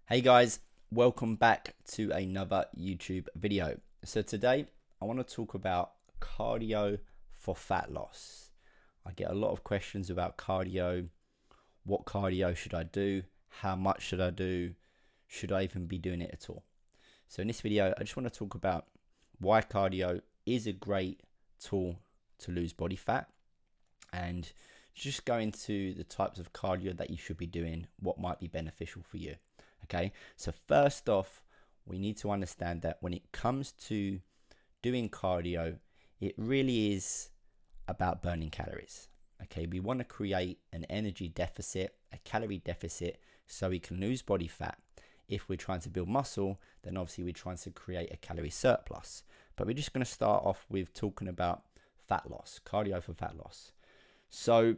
Hey guys, welcome back to another YouTube video. So today I want to talk about cardio for fat loss. I get a lot of questions about cardio. What cardio should I do? How much should I do? Should I even be doing it at all? So in this video, I just want to talk about why cardio is a great tool to lose body fat and just go into the types of cardio that you should be doing, what might be beneficial for you. Okay, so first off, we need to understand that when it comes to doing cardio, it really is about burning calories. Okay, we want to create an energy deficit, a calorie deficit, so we can lose body fat. If we're trying to build muscle, then obviously we're trying to create a calorie surplus. But we're just going to start off with talking about fat loss, cardio for fat loss. So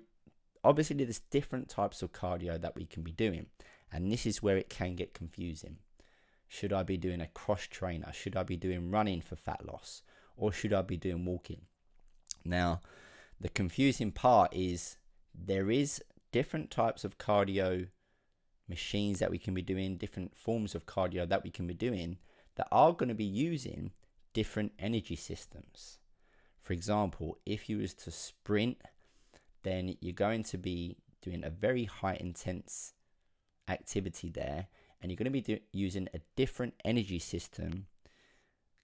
obviously there's different types of cardio that we can be doing, and this is where it can get confusing. Should I be doing a cross trainer? Should I be doing running for fat loss? Or should I be doing walking? Now, the confusing part is there is different types of cardio machines that we can be doing, different forms of cardio that we can be doing that are going to be using different energy systems. For example, if you was to sprint, then you're going to be doing a very high intense activity there, and you're going to be using a different energy system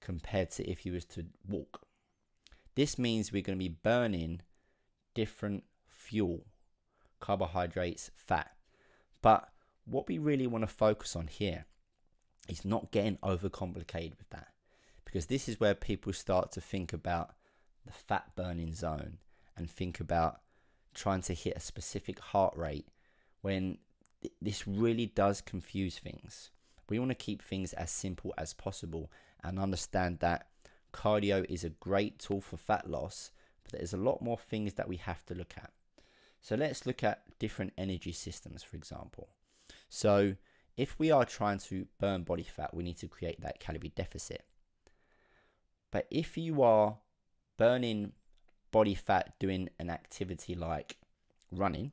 compared to if you was to walk. This means we're going to be burning different fuel, carbohydrates, fat. But what we really want to focus on here is not getting overcomplicated with that, because this is where people start to think about the fat burning zone and think about trying to hit a specific heart rate, when this really does confuse things. We want to keep things as simple as possible and understand that cardio is a great tool for fat loss, but there's a lot more things that we have to look at. So let's look at different energy systems, for example. So if we are trying to burn body fat, we need to create that calorie deficit. But if you are burning body fat doing an activity like running,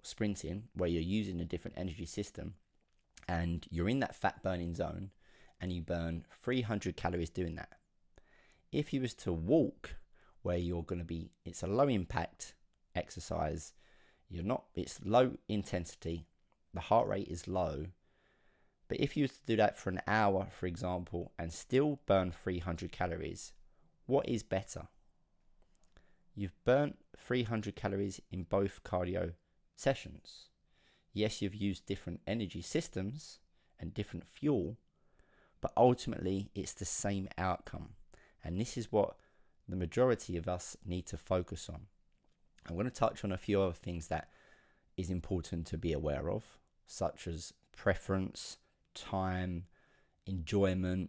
sprinting, where you're using a different energy system and you're in that fat burning zone and you burn 300 calories doing that. If you was to walk, where you're going to be, it's a low impact exercise, it's low intensity, the heart rate is low, but if you was to do that for an hour, for example, and still burn 300 calories, what is better? You've burnt 300 calories in both cardio sessions. Yes, you've used different energy systems and different fuel, but ultimately it's the same outcome. And this is what the majority of us need to focus on. I'm going to touch on a few other things that is important to be aware of, such as preference, time, enjoyment,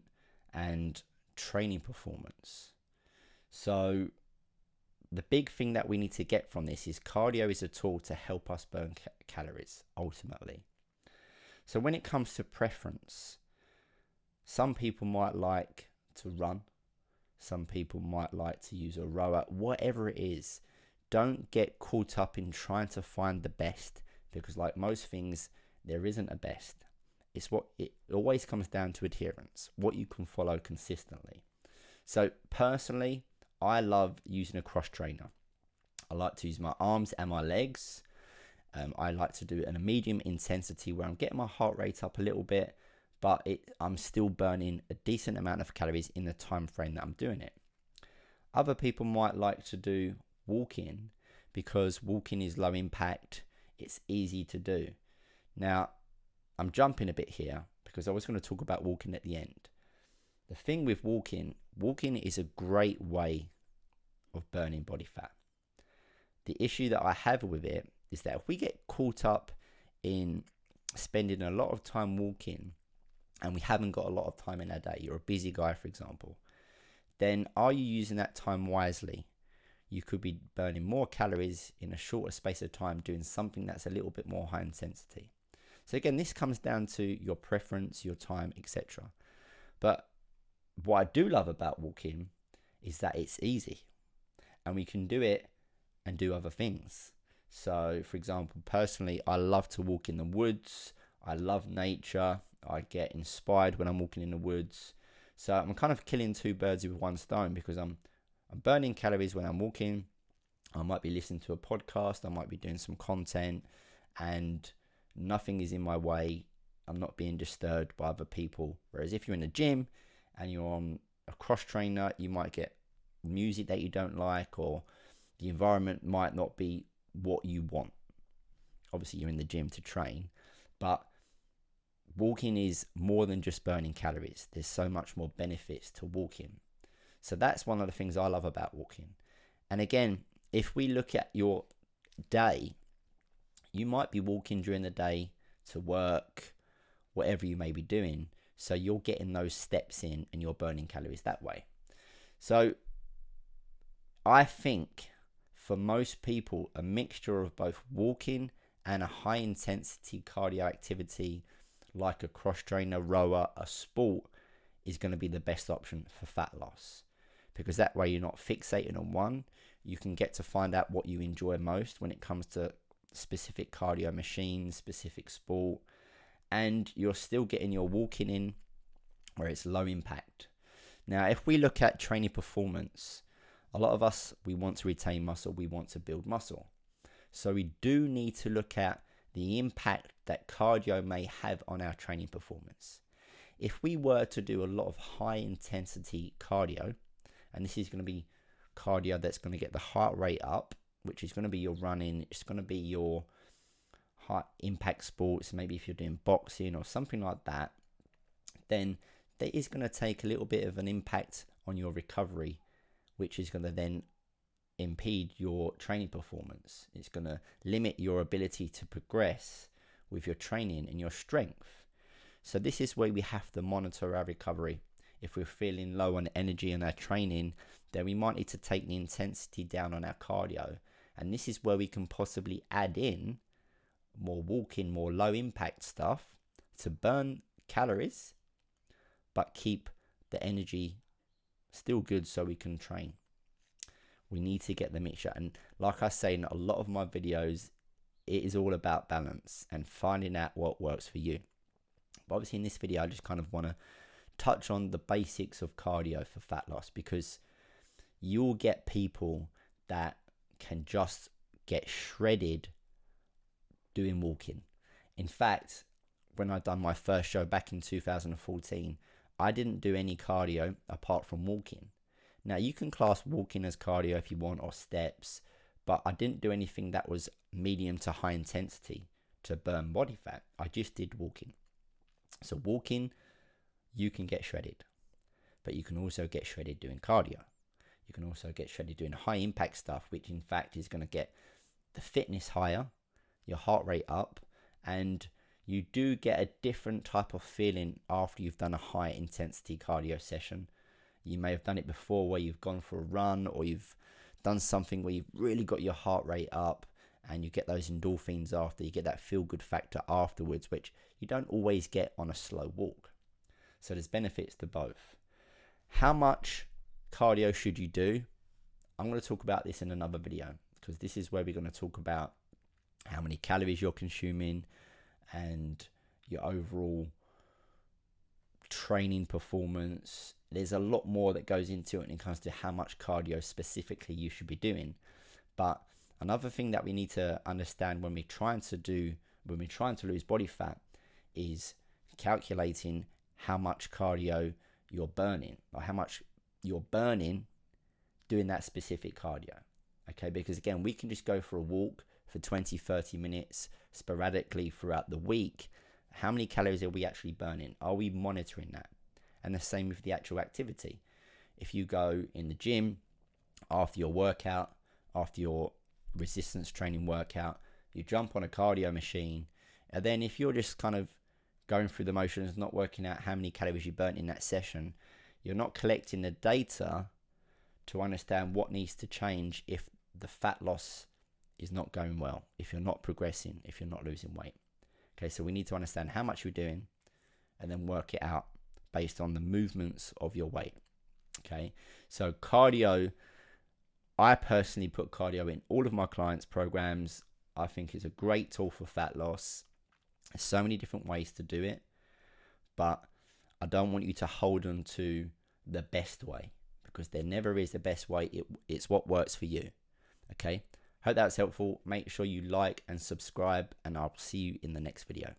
and training performance. So the big thing that we need to get from this is cardio is a tool to help us burn calories, ultimately. So when it comes to preference, some people might like to run, some people might like to use a rower, whatever it is. Don't get caught up in trying to find the best, because like most things, there isn't a best. It always comes down to adherence, what you can follow consistently. So personally, I love using a cross trainer. I like to use my arms and my legs. I like to do it in a medium intensity where I'm getting my heart rate up a little bit, but I'm still burning a decent amount of calories in the time frame that I'm doing it. Other people might like to do walking, because walking is low impact, it's easy to do. Now, I'm jumping a bit here because I was going to talk about walking at the end. The thing with walking is a great way of burning body fat. The issue that I have with it is that if we get caught up in spending a lot of time walking and we haven't got a lot of time in our day, you're a busy guy, for example, then are you using that time wisely? You could be burning more calories in a shorter space of time doing something that's a little bit more high intensity. So again, this comes down to your preference, your time, etc. But what I do love about walking is that it's easy and we can do it and do other things. So for example, personally, I love to walk in the woods. I love nature. I get inspired when I'm walking in the woods. So I'm kind of killing two birds with one stone, because I'm burning calories when I'm walking. I might be listening to a podcast. I might be doing some content, and nothing is in my way. I'm not being disturbed by other people. Whereas if you're in the gym and you're on a cross trainer, you might get music that you don't like, or the environment might not be what you want. Obviously, you're in the gym to train, but walking is more than just burning calories. There's so much more benefits to walking. So that's one of the things I love about walking. And again, if we look at your day, you might be walking during the day to work, whatever you may be doing. So you're getting those steps in and you're burning calories that way. So I think for most people, a mixture of both walking and a high intensity cardio activity like a cross trainer, rower, a sport, is going to be the best option for fat loss, because that way you're not fixated on one. You can get to find out what you enjoy most when it comes to specific cardio machines, specific sport, and you're still getting your walking in where it's low impact. Now, if we look at training performance, a lot of us, we want to retain muscle, we want to build muscle. So we do need to look at the impact that cardio may have on our training performance. If we were to do a lot of high intensity cardio, and this is going to be cardio that's going to get the heart rate up, which is going to be your running, it's going to be your high impact sports, maybe if you're doing boxing or something like that, then that is going to take a little bit of an impact on your recovery, which is going to then impede your training performance. It's going to limit your ability to progress with your training and your strength. So this is where we have to monitor our recovery. If we're feeling low on energy in our training, then we might need to take the intensity down on our cardio. And this is where we can possibly add in more walking, more low impact stuff to burn calories, but keep the energy still good so we can train. We need to get the mixture. And like I say in a lot of my videos, it is all about balance and finding out what works for you. But obviously in this video, I just kind of want to touch on the basics of cardio for fat loss, because you'll get people that can just get shredded doing walking. In fact, when I done my first show back in 2014, I didn't do any cardio apart from walking. Now, you can class walking as cardio if you want, or steps, but I didn't do anything that was medium to high intensity to burn body fat. I just did walking. So walking, you can get shredded, but you can also get shredded doing cardio. You can also get shredded doing high impact stuff, which in fact is going to get the fitness higher, your heart rate up, and you do get a different type of feeling after you've done a high intensity cardio session. You may have done it before where you've gone for a run, or you've done something where you've really got your heart rate up and you get those endorphins after, you get that feel good factor afterwards, which you don't always get on a slow walk. So there's benefits to both. How much cardio should you do? I'm going to talk about this in another video, because this is where we're going to talk about how many calories you're consuming and your overall training performance. There's a lot more that goes into it when it comes to how much cardio specifically you should be doing. But another thing that we need to understand when we're trying to lose body fat is calculating how much cardio you're burning, or how much you're burning doing that specific cardio. Okay, because again, we can just go for a walk for 20-30 minutes sporadically throughout the week. How many calories are we actually burning? Are we monitoring that? And the same with the actual activity. If you go in the gym after your workout, after your resistance training workout, you jump on a cardio machine, and then if you're just kind of going through the motions, not working out how many calories you burnt in that session, you're not collecting the data to understand what needs to change if the fat loss is not going well, if you're not progressing, if you're not losing weight. Okay, so we need to understand how much you're doing and then work it out based on the movements of your weight. Okay, so cardio, I personally put cardio in all of my clients' programs. I think it's a great tool for fat loss. There's so many different ways to do it, but I don't want you to hold on to the best way, because there never is a best way. It's what works for you. Okay, hope that's helpful. Make sure you like and subscribe, and I'll see you in the next video.